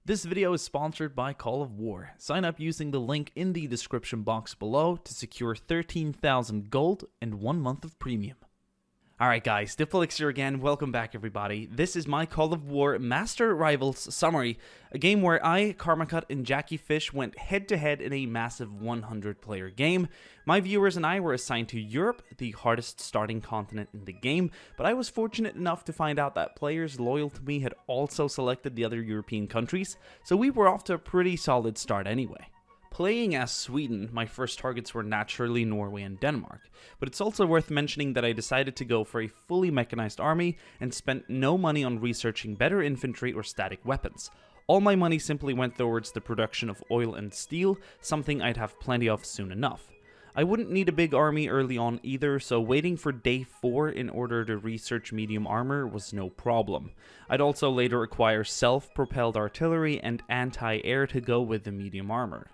This video is sponsored by Call of War. Sign up using the link in the description box below to secure 13,000 gold and 1 month of premium. Alright guys, Diplex here again, welcome back everybody. This is my Call of War Master Rivals summary, a game where I, Karmakut, and Jackiefish went head to head in a massive 100 player game. My viewers and I were assigned to Europe, the hardest starting continent in the game, but I was fortunate enough to find out that players loyal to me had also selected the other European countries, so we were off to a pretty solid start anyway. Playing as Sweden, my first targets were naturally Norway and Denmark, but it's also worth mentioning that I decided to go for a fully mechanized army and spent no money on researching better infantry or static weapons. All my money simply went towards the production of oil and steel, something I'd have plenty of soon enough. I wouldn't need a big army early on either, so waiting for day 4 in order to research medium armor was no problem. I'd also later acquire self-propelled artillery and anti-air to go with the medium armor.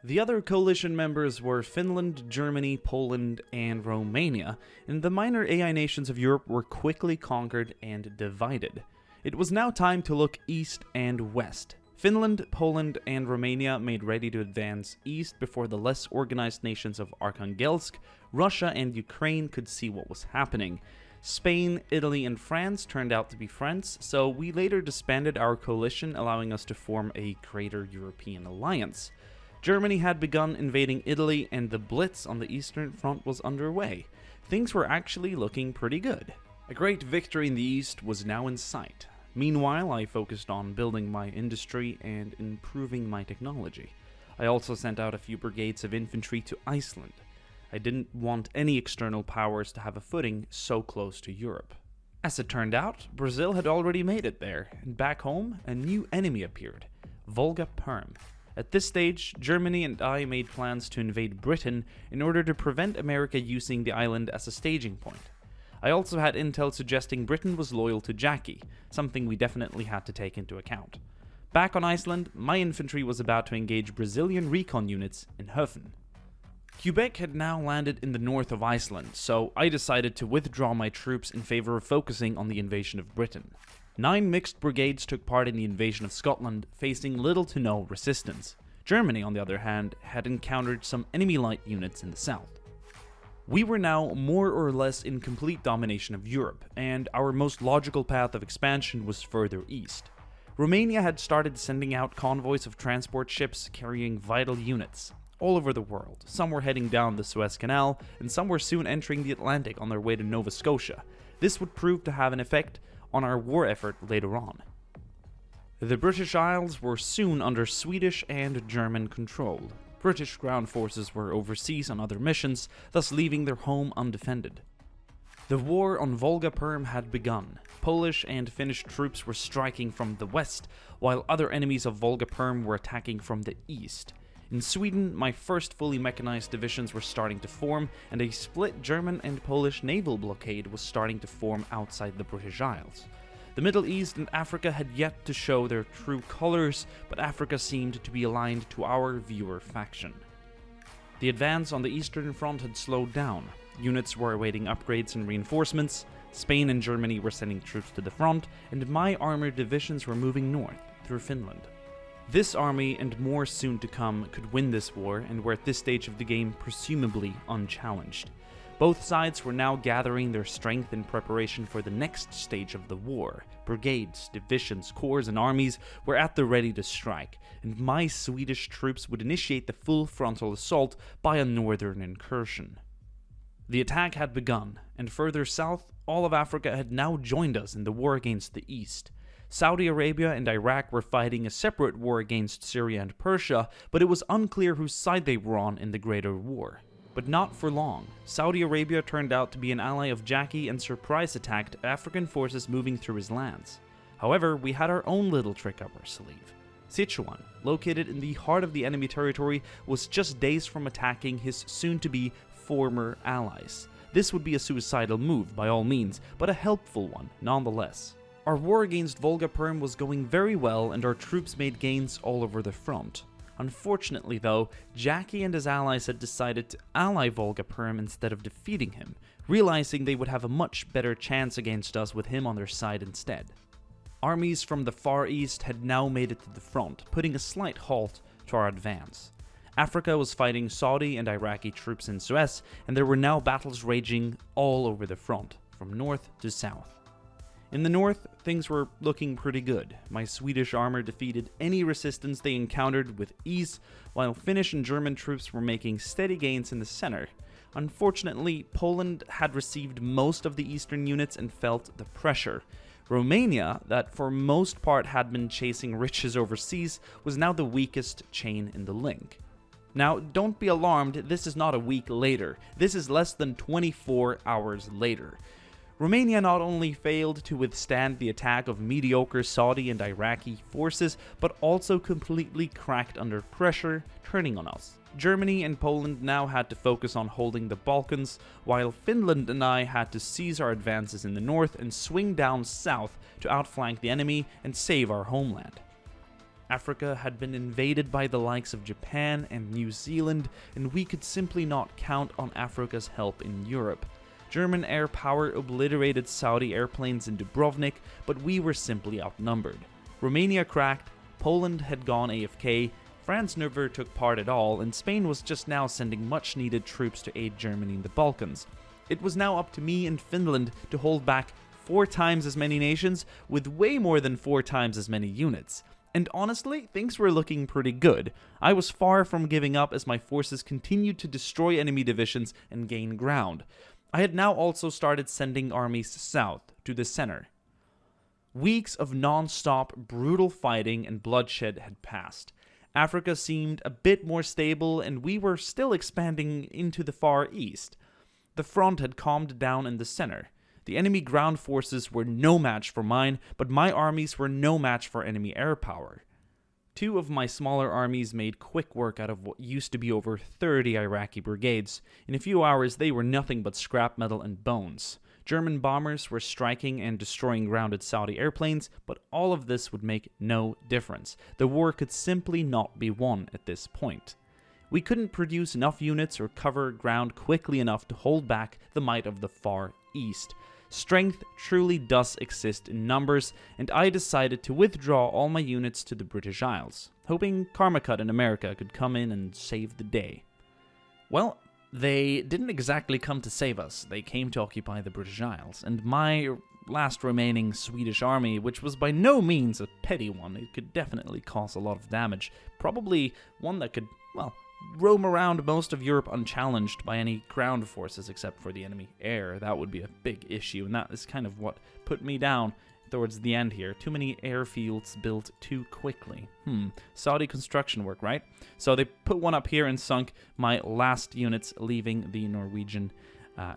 The other coalition members were Finland, Germany, Poland, and Romania, and the minor AI nations of Europe were quickly conquered and divided. It was now time to look east and west. Finland, Poland, and Romania made ready to advance east before the less organized nations of Arkhangelsk, Russia, and Ukraine could see what was happening. Spain, Italy, and France turned out to be friends, so we later disbanded our coalition, allowing us to form a greater European alliance. Germany had begun invading Italy, and the Blitz on the Eastern Front was underway. Things were actually looking pretty good. A great victory in the East was now in sight. Meanwhile, I focused on building my industry and improving my technology. I also sent out a few brigades of infantry to Iceland. I didn't want any external powers to have a footing so close to Europe. As it turned out, Brazil had already made it there, and back home, a new enemy appeared, Volga Perm. At this stage, Germany and I made plans to invade Britain in order to prevent America using the island as a staging point. I also had intel suggesting Britain was loyal to Jackie, something we definitely had to take into account. Back on Iceland, my infantry was about to engage Brazilian recon units in Höfen. Quebec had now landed in the north of Iceland, so I decided to withdraw my troops in favor of focusing on the invasion of Britain. 9 mixed brigades took part in the invasion of Scotland, facing little to no resistance. Germany, on the other hand, had encountered some enemy light units in the south. We were now more or less in complete domination of Europe, and our most logical path of expansion was further east. Romania had started sending out convoys of transport ships carrying vital units all over the world. Some were heading down the Suez Canal, and some were soon entering the Atlantic on their way to Nova Scotia. This would prove to have an effect on our war effort later on. The British Isles were soon under Swedish and German control. British ground forces were overseas on other missions, thus leaving their home undefended. The war on Volga Perm had begun. Polish and Finnish troops were striking from the west, while other enemies of Volga Perm were attacking from the east. In Sweden, my first fully mechanized divisions were starting to form, and a split German and Polish naval blockade was starting to form outside the British Isles. The Middle East and Africa had yet to show their true colors, but Africa seemed to be aligned to our viewer faction. The advance on the Eastern Front had slowed down. Units were awaiting upgrades and reinforcements, Spain and Germany were sending troops to the front, and my armored divisions were moving north, through Finland. This army, and more soon to come, could win this war, and were at this stage of the game presumably unchallenged. Both sides were now gathering their strength in preparation for the next stage of the war. Brigades, divisions, corps, and armies were at the ready to strike, and my Swedish troops would initiate the full frontal assault by a northern incursion. The attack had begun, and further south, all of Africa had now joined us in the war against the East. Saudi Arabia and Iraq were fighting a separate war against Syria and Persia, but it was unclear whose side they were on in the greater war. But not for long. Saudi Arabia turned out to be an ally of Jackie and surprise attacked African forces moving through his lands. However, we had our own little trick up our sleeve. Sichuan, located in the heart of the enemy territory, was just days from attacking his soon-to-be former allies. This would be a suicidal move by all means, but a helpful one nonetheless. Our war against Volga Perm was going very well, and our troops made gains all over the front. Unfortunately though, Jackie and his allies had decided to ally Volga Perm instead of defeating him, realizing they would have a much better chance against us with him on their side instead. Armies from the Far East had now made it to the front, putting a slight halt to our advance. Africa was fighting Saudi and Iraqi troops in Suez, and there were now battles raging all over the front, from north to south. In the north, things were looking pretty good. My Swedish armor defeated any resistance they encountered with ease, while Finnish and German troops were making steady gains in the center. Unfortunately, Poland had received most of the eastern units and felt the pressure. Romania, that for most part had been chasing riches overseas, was now the weakest chain in the link. Now, don't be alarmed, this is not a week later. This is less than 24 hours later. Romania not only failed to withstand the attack of mediocre Saudi and Iraqi forces, but also completely cracked under pressure, turning on us. Germany and Poland now had to focus on holding the Balkans, while Finland and I had to seize our advances in the north and swing down south to outflank the enemy and save our homeland. Africa had been invaded by the likes of Japan and New Zealand, and we could simply not count on Africa's help in Europe. German air power obliterated Saudi airplanes in Dubrovnik, but we were simply outnumbered. Romania cracked, Poland had gone AFK, France never took part at all, and Spain was just now sending much-needed troops to aid Germany in the Balkans. It was now up to me and Finland to hold back 4 times as many nations with way more than 4 times as many units. And honestly, things were looking pretty good. I was far from giving up as my forces continued to destroy enemy divisions and gain ground. I had now also started sending armies south, to the center. Weeks of non-stop, brutal fighting and bloodshed had passed. Africa seemed a bit more stable, and we were still expanding into the Far East. The front had calmed down in the center. The enemy ground forces were no match for mine, but my armies were no match for enemy air power. 2 of my smaller armies made quick work out of what used to be over 30 Iraqi brigades. In a few hours, they were nothing but scrap metal and bones. German bombers were striking and destroying grounded Saudi airplanes, but all of this would make no difference. The war could simply not be won at this point. We couldn't produce enough units or cover ground quickly enough to hold back the might of the Far East. Strength truly does exist in numbers, and I decided to withdraw all my units to the British Isles, hoping Karmakut in America could come in and save the day. Well, they didn't exactly come to save us. They came to occupy the British Isles, and my last remaining Swedish army, which was by no means a petty one, it could definitely cause a lot of damage, probably one that could, well, roam around most of Europe unchallenged by any ground forces except for the enemy air. That would be a big issue, and that is kind of what put me down towards the end here. Too many airfields built too quickly. Saudi construction work, right? So they put one up here and sunk my last units leaving the Norwegian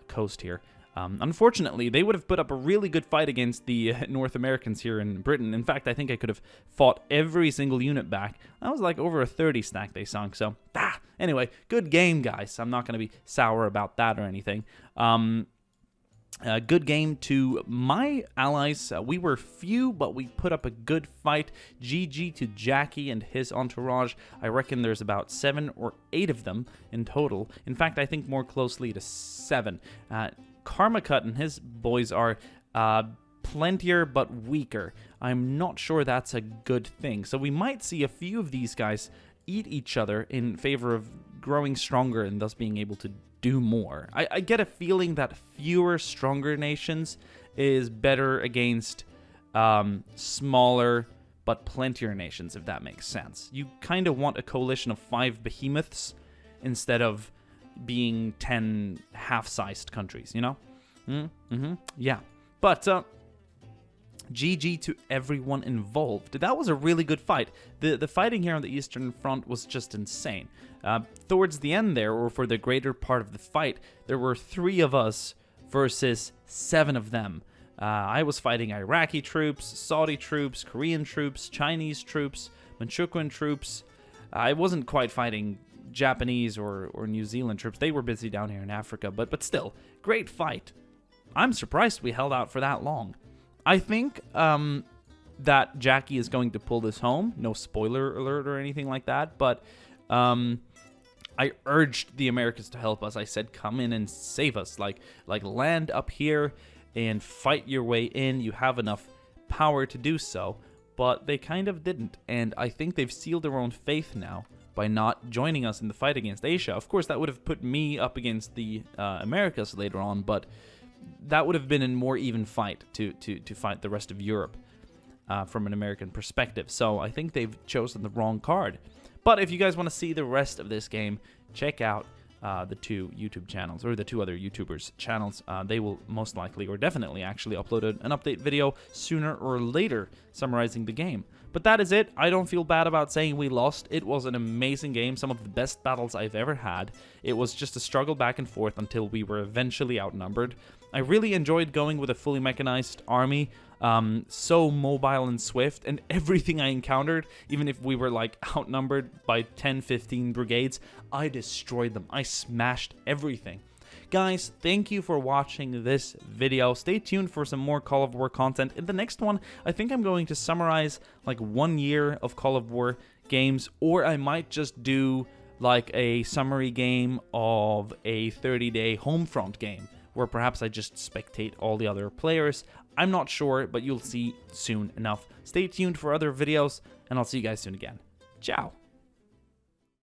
coast here. Unfortunately, they would have put up a really good fight against the North Americans here in Britain. In fact, I think I could have fought every single unit back. That was like over a 30 stack they sunk, so anyway, good game, guys. I'm not going to be sour about that or anything. Good game to my allies. We were few, but we put up a good fight. GG to Jackie and his entourage. I reckon there's about 7 or 8 of them in total. In fact, I think more closely to 7. Karmakut and his boys are plentier but weaker. I'm not sure that's a good thing. So we might see a few of these guys eat each other in favor of growing stronger and thus being able to do more. I get a feeling that fewer stronger nations is better against smaller but plentier nations, if that makes sense. You kind of want a coalition of 5 behemoths instead of being 10 half-sized countries, you know? Yeah. But, GG to everyone involved. That was a really good fight. The fighting here on the Eastern Front was just insane. Towards the end there, or for the greater part of the fight, there were 3 of us versus 7 of them. I was fighting Iraqi troops, Saudi troops, Korean troops, Chinese troops, Manchukuan troops. I wasn't quite fighting Japanese or New Zealand troops. They were busy down here in Africa, but still, great fight. I'm surprised we held out for that long. I think that Jackie is going to pull this home. No spoiler alert or anything like that, but I urged the Americans to help us. I said, come in and save us. Like land up here and fight your way in. You have enough power to do so, but they kind of didn't, and I think they've sealed their own fate now by not joining us in the fight against Asia. Of course, that would have put me up against the Americas later on, but that would have been a more even fight to fight the rest of Europe from an American perspective. So I think they've chosen the wrong card. But if you guys want to see the rest of this game, check out the two YouTube channels, or the two other YouTubers' channels. They will most likely, or definitely actually, upload an update video sooner or later summarizing the game. But that is it. I don't feel bad about saying we lost. It was an amazing game, some of the best battles I've ever had. It was just a struggle back and forth until we were eventually outnumbered. I really enjoyed going with a fully mechanized army, so mobile and swift, and everything I encountered, even if we were like outnumbered by 10-15 brigades, I destroyed them. I smashed everything. Guys, thank you for watching this video. Stay tuned for some more Call of War content. In the next one, I think I'm going to summarize like 1 year of Call of War games, or I might just do like a summary game of a 30-day Homefront game, where perhaps I just spectate all the other players. I'm not sure, but you'll see soon enough. Stay tuned for other videos, and I'll see you guys soon again. Ciao!